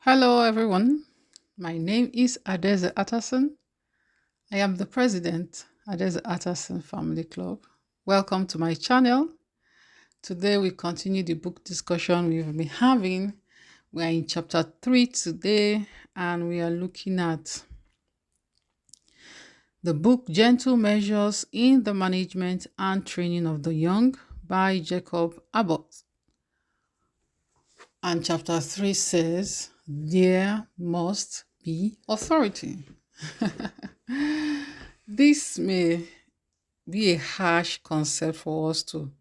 Hello, everyone. My name is Adeze Atterson. I am the president, Adeze Atterson Family Club. Welcome to my channel. Today, we continue the book discussion we've been having. We are in chapter 3 today, and we are looking at the book Gentle Measures in the Management and Training of the Young by Jacob Abbott. And chapter 3 says, there must be authority. This may be a harsh concept for us to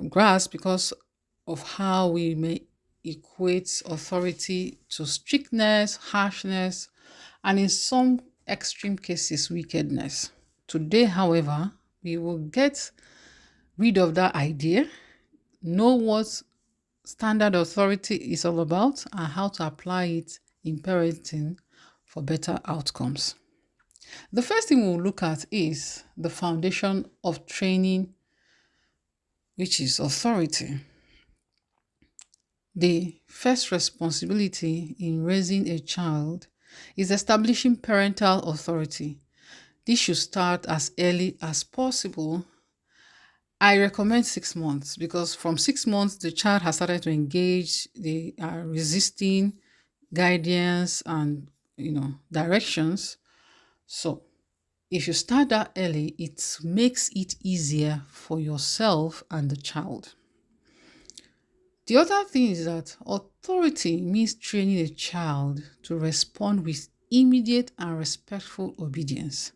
grasp because of how we may equate authority to strictness, harshness, and in some extreme cases, wickedness. Today, however, we will get rid of that idea, know what standard authority is all about, and how to apply it in parenting for better outcomes. The first thing we'll look at is the foundation of training, which is authority. The first responsibility in raising a child is establishing parental authority. This should start as early as possible. I recommend 6 months because from 6 months, the child has started to engage, they are resisting guidance and directions. So if you start that early, it makes it easier for yourself and the child. The other thing is that authority means training a child to respond with immediate and respectful obedience.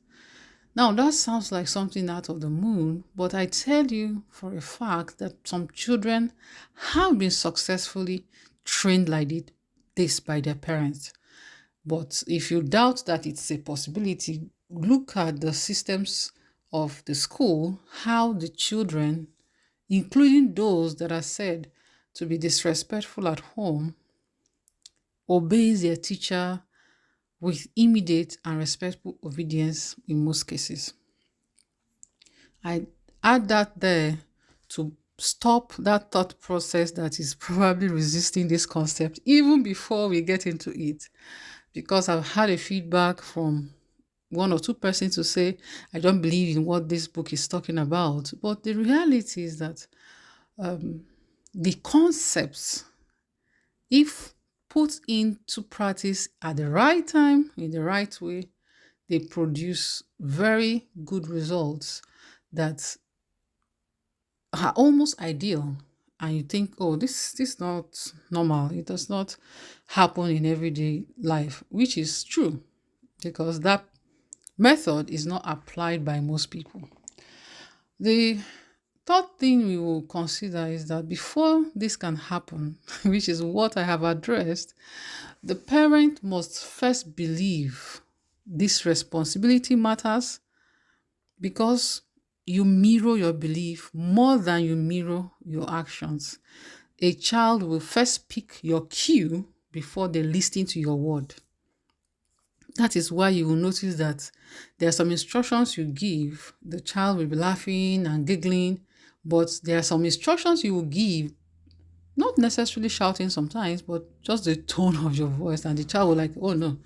Now, that sounds like something out of the moon, but I tell you for a fact that some children have been successfully trained like this by their parents. But if you doubt that it's a possibility, look at the systems of the school, how the children, including those that are said to be disrespectful at home, obeys their teacher with immediate and respectful obedience in most cases. I add that there to stop that thought process that is probably resisting this concept even before we get into it. Because I've had a feedback from one or two persons to say, I don't believe in what this book is talking about. But the reality is that the concepts, if put into practice at the right time, in the right way, they produce very good results that are almost ideal. And you think, oh, this is not normal. It does not happen in everyday life, which is true because that method is not applied by most people. The third thing we will consider is that before this can happen, which is what I have addressed, the parent must first believe this responsibility matters because you mirror your belief more than you mirror your actions. A child will first pick your cue before they listen to your word. That is why you will notice that there are some instructions you give, the child will be laughing and giggling, but there are some instructions you will give, not necessarily shouting sometimes, but just the tone of your voice, and the child will like, oh no,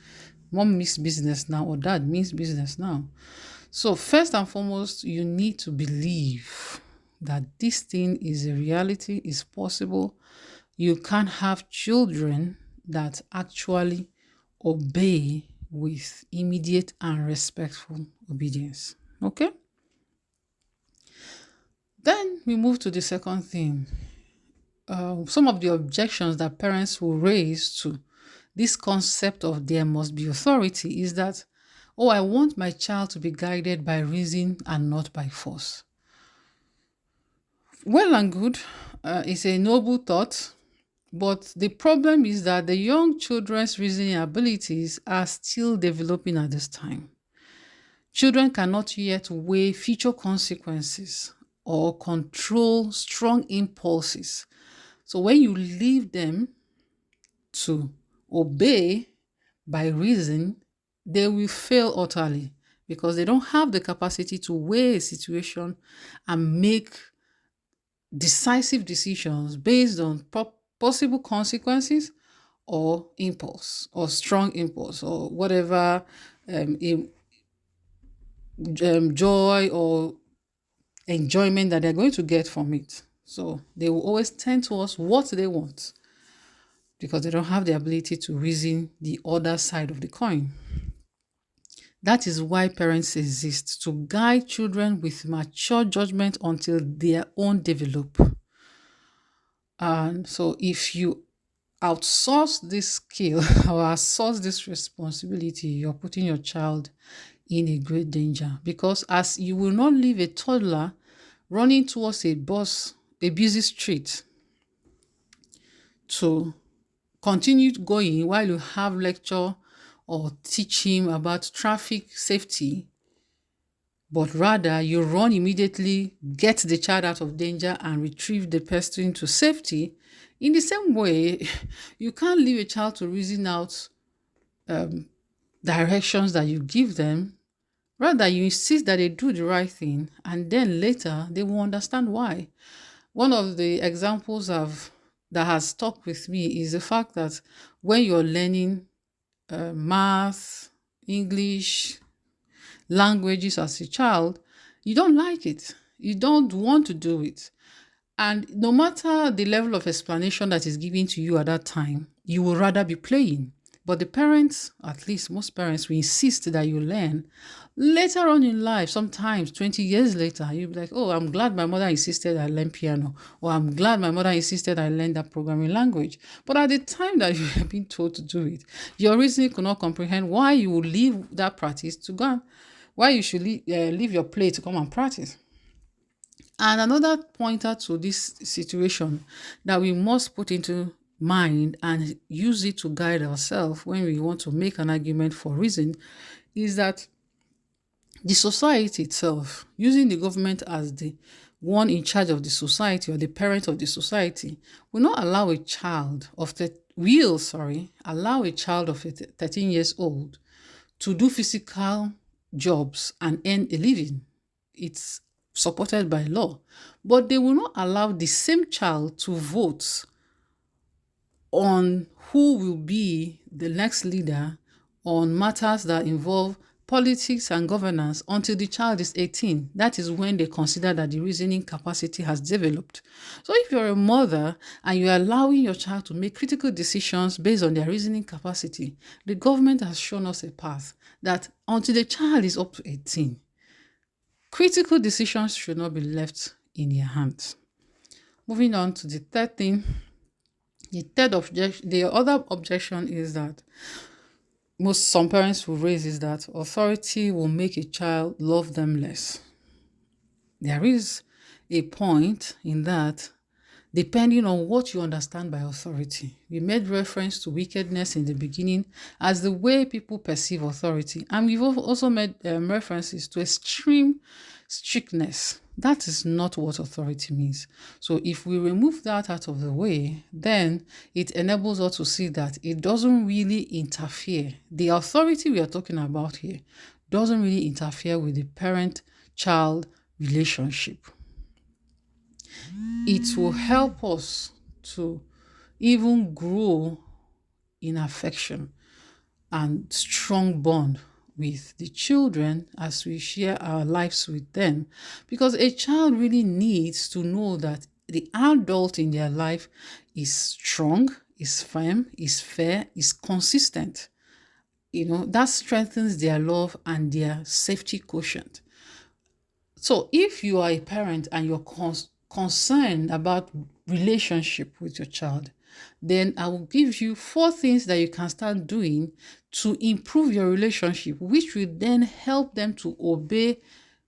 mom means business now, or dad means business now. So first and foremost, you need to believe that this thing is a reality, is possible. You can't have children that actually obey with immediate and respectful obedience. Okay? Then we move to the second thing. Some of the objections that parents will raise to this concept of there must be authority is that, oh, I want my child to be guided by reason and not by force. Well and good, it's a noble thought, but the problem is that the young children's reasoning abilities are still developing at this time. Children cannot yet weigh future consequences or control strong impulses. So when you leave them to obey by reason, they will fail utterly because they don't have the capacity to weigh a situation and make decisive decisions based on possible consequences or impulse or strong impulse or whatever joy or enjoyment that they're going to get from it. So they will always tend towards what they want because they don't have the ability to reason the other side of the coin. That is why parents exist, to guide children with mature judgment until their own develop. And so if you outsource this skill or outsource this responsibility, you're putting your child in a great danger, because as you will not leave a toddler running towards a busy street to continue going while you have lecture or teach him about traffic safety, but rather you run immediately, get the child out of danger and retrieve the person to safety. In the same way, you can't leave a child to reason out directions that you give them. Rather, you insist that they do the right thing, and then later they will understand why. One of the examples that has stuck with me is the fact that when you're learning math, English, languages as a child, you don't like it. You don't want to do it. And no matter the level of explanation that is given to you at that time, you will rather be playing. But the parents, at least most parents, will insist that you learn. Later on in life, sometimes 20 years later, you'll be like, oh, I'm glad my mother insisted I learn piano, or I'm glad my mother insisted I learn that programming language. But at the time that you have been told to do it, your reasoning could not comprehend why you would leave that practice to go, why you should leave your play to come and practice. And another pointer to this situation that we must put into mind and use it to guide ourselves when we want to make an argument for reason is that the society itself, using the government as the one in charge of the society or the parent of the society, will not allow a child of allow a child of 13 years old to do physical jobs and earn a living. It's supported by law. But they will not allow the same child to vote on who will be the next leader on matters that involve politics and governance until the child is 18. That is when they consider that the reasoning capacity has developed. So if you're a mother and you're allowing your child to make critical decisions based on their reasoning capacity, the government has shown us a path that until the child is up to 18, critical decisions should not be left in their hands. Moving on to the third thing, the other objection is that some parents will raise is that authority will make a child love them less. There is a point in that, depending on what you understand by authority. We made reference to wickedness in the beginning as the way people perceive authority. And we've also made references to extreme strictness. That is not what authority means. So if we remove that out of the way, then it enables us to see that it doesn't really interfere. The authority we are talking about here doesn't really interfere with the parent-child relationship. It will help us to even grow in affection and strong bond with the children as we share our lives with them, because a child really needs to know that the adult in their life is strong, is firm, is fair, is consistent. That strengthens their love and their safety quotient. So if you are a parent and you're concerned about relationship with your child, then I will give you 4 things that you can start doing to improve your relationship, which will then help them to obey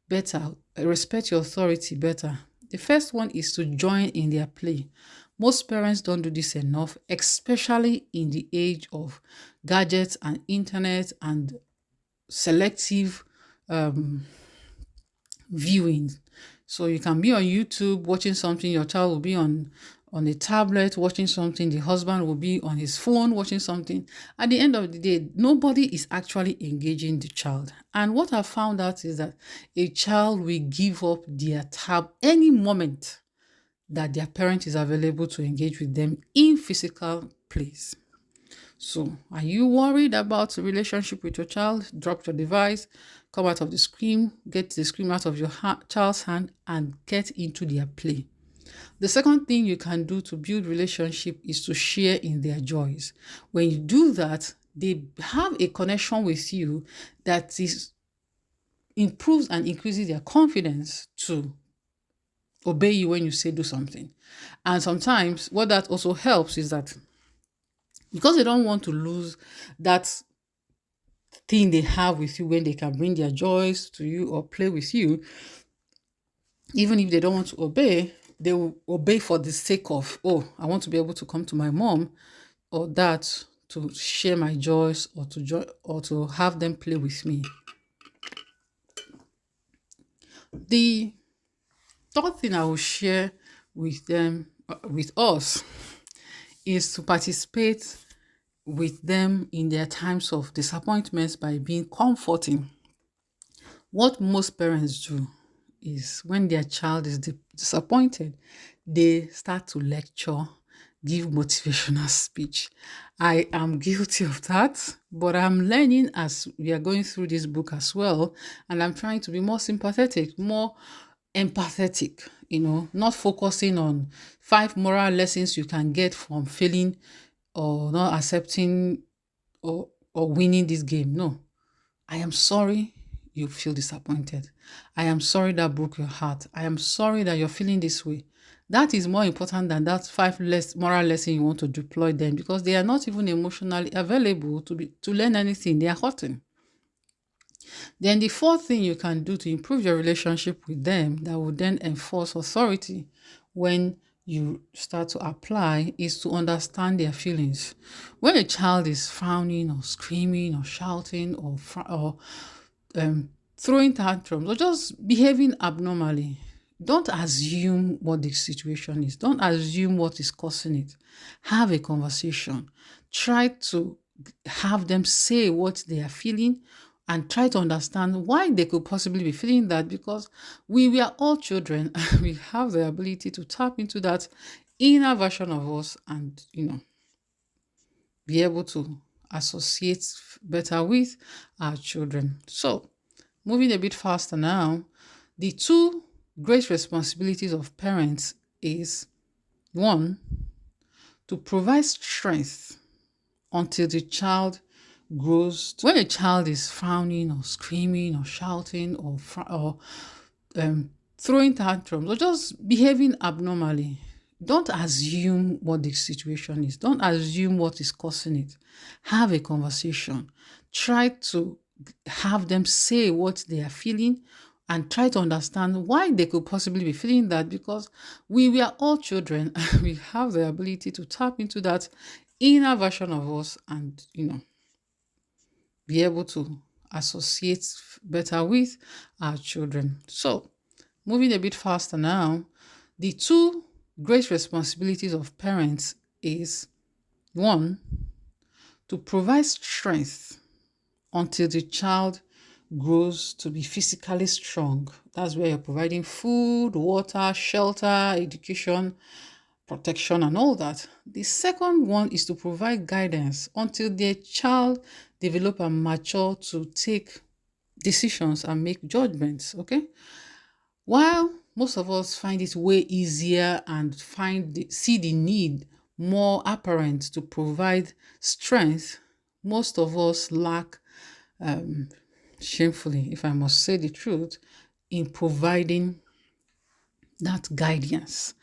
better, respect your authority better. The first one is to join in their play. Most parents don't do this enough, especially in the age of gadgets and internet and selective viewing. So you can be on YouTube watching something, your child will be on a tablet watching something, the husband will be on his phone watching something. At the end of the day, nobody is actually engaging the child. And what I found out is that a child will give up their tab any moment that their parent is available to engage with them in physical place. So, are you worried about the relationship with your child? Drop your device, come out of the screen, get the screen out of your child's hand, and get into their play. The second thing you can do to build relationship is to share in their joys. When you do that, they have a connection with you that is improves and increases their confidence to obey you when you say do something. And sometimes what that also helps is that because they don't want to lose that thing they have with you when they can bring their joys to you or play with you, even if they don't want to obey, they will obey for the sake of, oh, I want to be able to come to my mom or dad to share my joys or to have them play with me. The third thing I will share with them, with us, is to participate with them in their times of disappointments by being comforting. What most parents do is when their child is disappointed, they start to lecture, give motivational speech. I am guilty of that, but I'm learning as we are going through this book as well, and I'm trying to be more sympathetic, more empathetic, not focusing on 5 moral lessons you can get from failing or not accepting or winning this game. No, I am sorry you feel disappointed. I am sorry that broke your heart. I am sorry that you're feeling this way. That is more important than that 5 moral lesson you want to deploy them, because they are not even emotionally available to learn anything. They are hurting. Then the fourth thing you can do to improve your relationship with them that will then enforce authority when you start to apply is to understand their feelings. When a child is frowning or screaming or shouting or throwing tantrums or just behaving abnormally, don't assume what the situation is. Don't assume what is causing it. Have a conversation. Try to have them say what they are feeling and try to understand why they could possibly be feeling that, because we are all children and we have the ability to tap into that inner version of us and, be able to associate better with our children. So, moving a bit faster now, the two great responsibilities of parents is one, to provide strength until the child grows. When a child is frowning or screaming or shouting or throwing tantrums or just behaving abnormally, don't assume what the situation is. Don't assume what is causing it. Have a conversation. Try to have them say what they are feeling and try to understand why they could possibly be feeling that, because we are all children and we have the ability to tap into that inner version of us and, be able to associate better with our children. So, moving a bit faster now, the two great responsibilities of parents is one, to provide strength until the child grows to be physically strong. That's where you're providing food, water, shelter, education, protection, and all that. The second one is to provide guidance until the child develop and mature to take decisions and make judgments. Okay. While most of us find it way easier and see the need more apparent to provide strength, most of us lack, shamefully, if I must say the truth, in providing that guidance.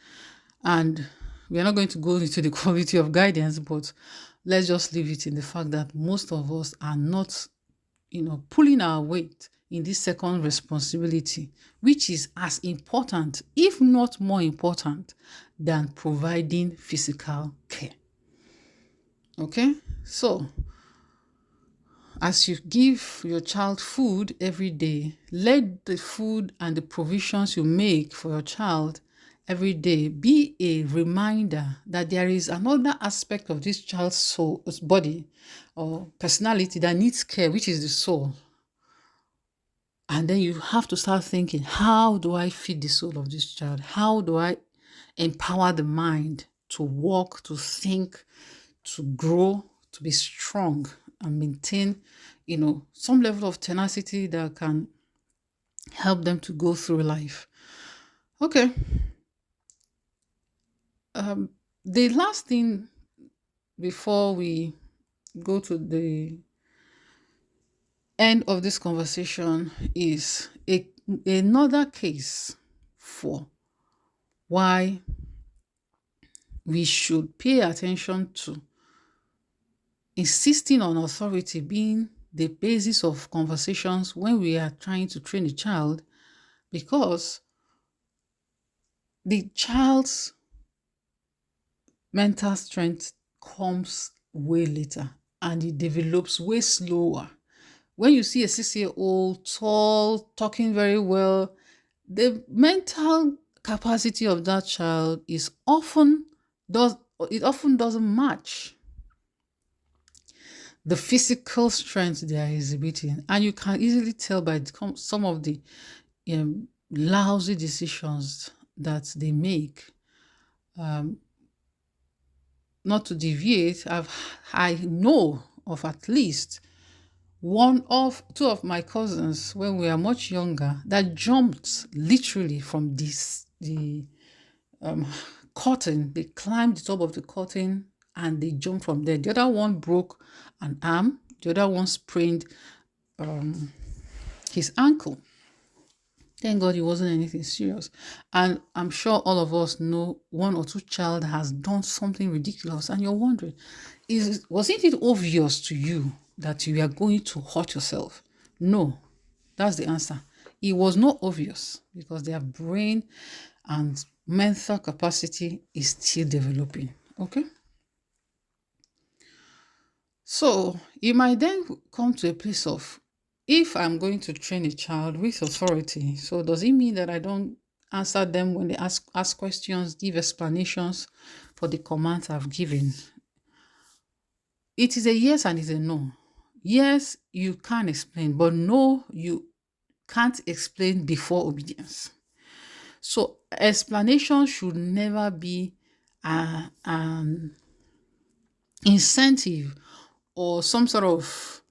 And we are not going to go into the quality of guidance, but let's just leave it in the fact that most of us are not, pulling our weight in this second responsibility, which is as important, if not more important, than providing physical care. Okay? So, as you give your child food every day, let the food and the provisions you make for your child every day be a reminder that there is another aspect of this child's body or personality that needs care, which is the soul. And then you have to start thinking, how do I feed the soul of this child? How do I empower the mind to walk, to think, to grow, to be strong and maintain, some level of tenacity that can help them to go through life. Okay. The last thing before we go to the end of this conversation is another case for why we should pay attention to insisting on authority being the basis of conversations when we are trying to train a child, because the child's mental strength comes way later and it develops way slower. When you see a 6-year-old tall, talking very well, the mental capacity of that child often doesn't match the physical strength they are exhibiting, and you can easily tell by some of the lousy decisions that they make. Not to deviate, I know of at least two of my cousins when we were much younger that jumped literally from the curtain. They climbed the top of the curtain and they jumped from there. The other one broke an arm. The other one sprained his ankle. Thank God it wasn't anything serious. And I'm sure all of us know one or two child has done something ridiculous and you're wondering, wasn't it obvious to you that you are going to hurt yourself? No, that's the answer. It was not obvious because their brain and mental capacity is still developing. Okay? So you might then come to a place of, if I'm going to train a child with authority, so does it mean that I don't answer them when they ask questions, give explanations for the commands I've given? It is a yes and it's a no. Yes, you can explain, but no, you can't explain before obedience. So explanation should never be an incentive or some sort of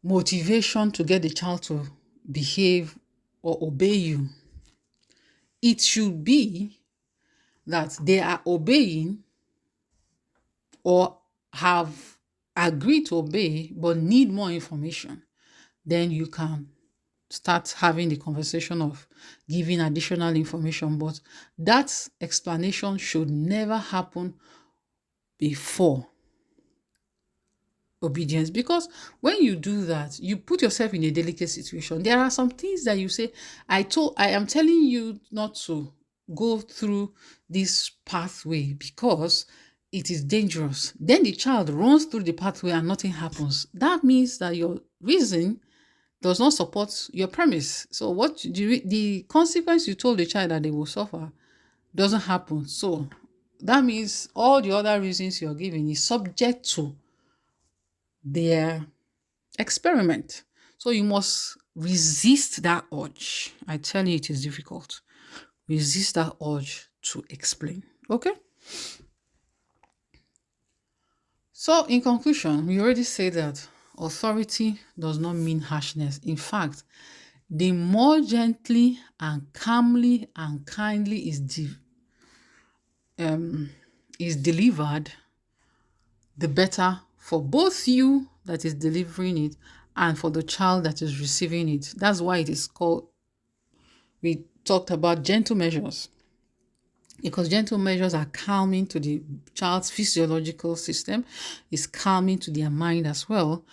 motivation to get the child to behave or obey you. It should be that they are obeying or have agreed to obey but need more information. Then you can start having the conversation of giving additional information, but that explanation should never happen before obedience, because when you do that, you put yourself in a delicate situation. There are some things that you say, I am telling you not to go through this pathway because it is dangerous. Then the child runs through the pathway and nothing happens. That means that your reason does not support your premise. So what the consequence you told the child that they will suffer doesn't happen. So that means all the other reasons you're giving is subject to their experiment. So you must resist that urge. I tell you, it is difficult. Resist that urge to explain. Okay? So in conclusion, we already said that authority does not mean harshness. In fact, the more gently and calmly and kindly is delivered, the better for both you that is delivering it and for the child that is receiving it. That's why it is called, we talked about gentle measures, because gentle measures are calming to the child's physiological system, is calming to their mind as well.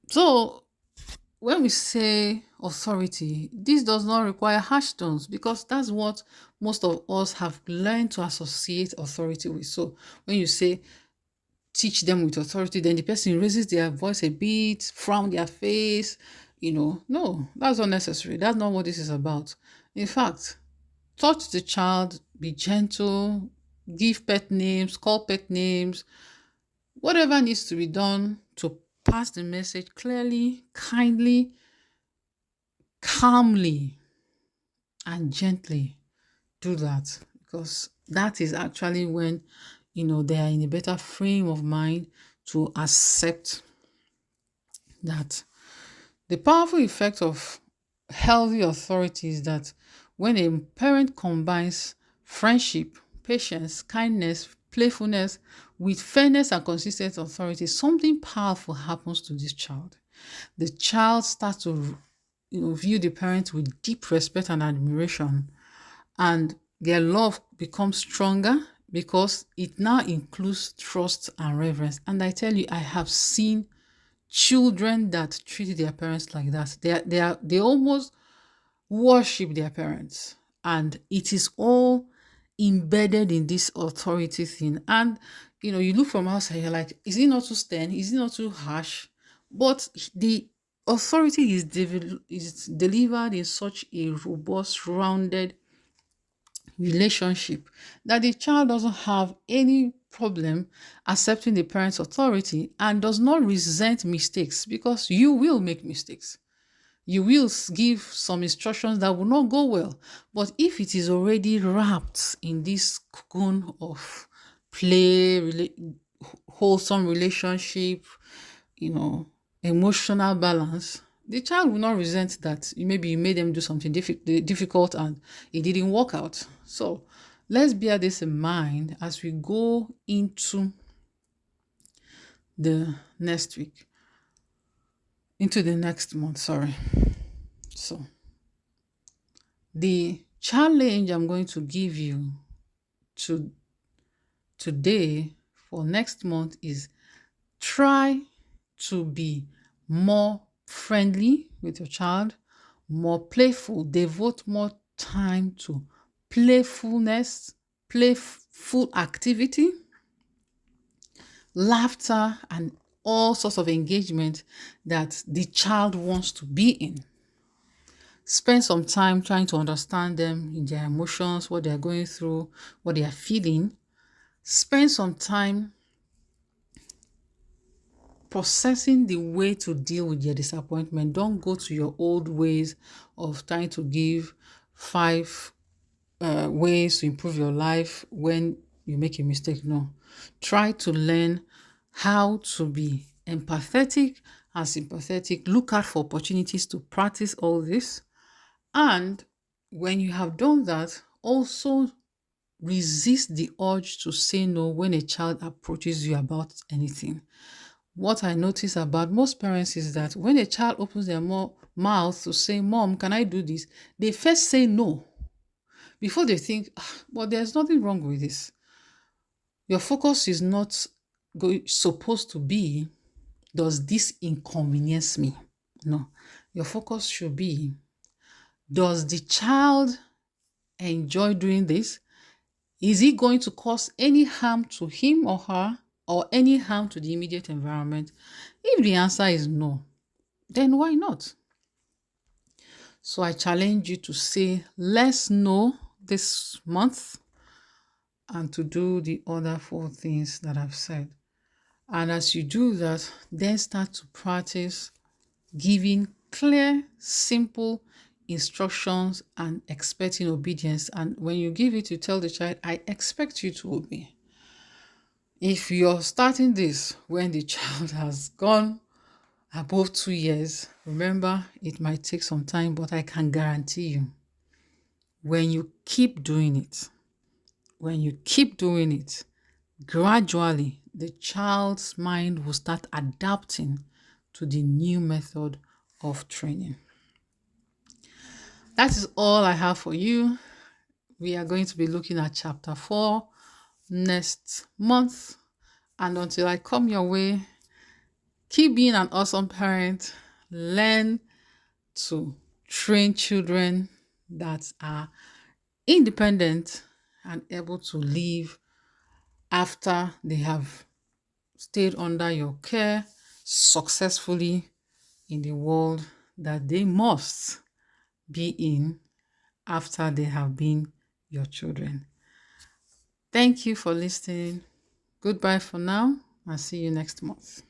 So when we say authority, this does not require harsh tones, because that's what most of us have learned to associate authority with. So when you say teach them with authority, then the person raises their voice a bit, frown their face, no, that's unnecessary. That's not what this is about. In fact, touch the child, be gentle, give pet names, call pet names, whatever needs to be done to pass the message clearly, kindly, calmly, and gently. Do that, because that is actually when they are in a better frame of mind to accept that. The powerful effect of healthy authority is that when a parent combines friendship, patience, kindness, playfulness with fairness and consistent authority, something powerful happens to this child. The child starts to view the parent with deep respect and admiration, and their love becomes stronger because it now includes trust and reverence. And I tell you, I have seen children that treat their parents like that. They almost worship their parents, and it is all embedded in this authority thing. And you look from outside, you're like, is it not too stern? Is it not too harsh? But the authority is delivered in such a robust, rounded relationship that the child doesn't have any problem accepting the parent's authority and does not resent mistakes, because you will make mistakes. You will give some instructions that will not go well. But if it is already wrapped in this cocoon of play, wholesome relationship, emotional balance, the child will not resent that maybe you made them do something difficult and it didn't work out. So let's bear this in mind as we go into the next week, into the next month, sorry. So the challenge I'm going to give you today for next month is try to be more friendly with your child, more playful, devote more time to playfulness, playful activity, laughter, and all sorts of engagement that the child wants to be in. Spend some time trying to understand them in their emotions, what they are going through, what they are feeling. Spend some time processing the way to deal with their disappointment. Don't go to your old ways of trying to give 5 ways to improve your life when you make a mistake. No. Try to learn how to be empathetic and sympathetic. Look out for opportunities to practice all this. And when you have done that, also resist the urge to say no when a child approaches you about anything. What I notice about most parents is that when a child opens their mouth to say, Mom, can I do this? They first say no before they think, but there's nothing wrong with this. Your focus is not supposed to be, does this inconvenience me? No. Your focus should be, does the child enjoy doing this? Is it going to cause any harm to him or her, or any harm to the immediate environment? If the answer is no, then why not? So I challenge you to say less no this month and to do the other 4 things that I've said. And as you do that, then start to practice giving clear, simple instructions and expecting obedience. And when you give it, you tell the child, I expect you to obey. If you're starting this when the child has gone above 2 years, remember, it might take some time, but I can guarantee you, when you keep doing it, gradually, the child's mind will start adapting to the new method of training. That is all I have for you. We are going to be looking at chapter 4 next month. And until I come your way, keep being an awesome parent. Learn to train children that are independent and able to live after they have stayed under your care successfully in the world that they must be in after they have been your children. Thank you for listening. Goodbye for now. I'll see you next month.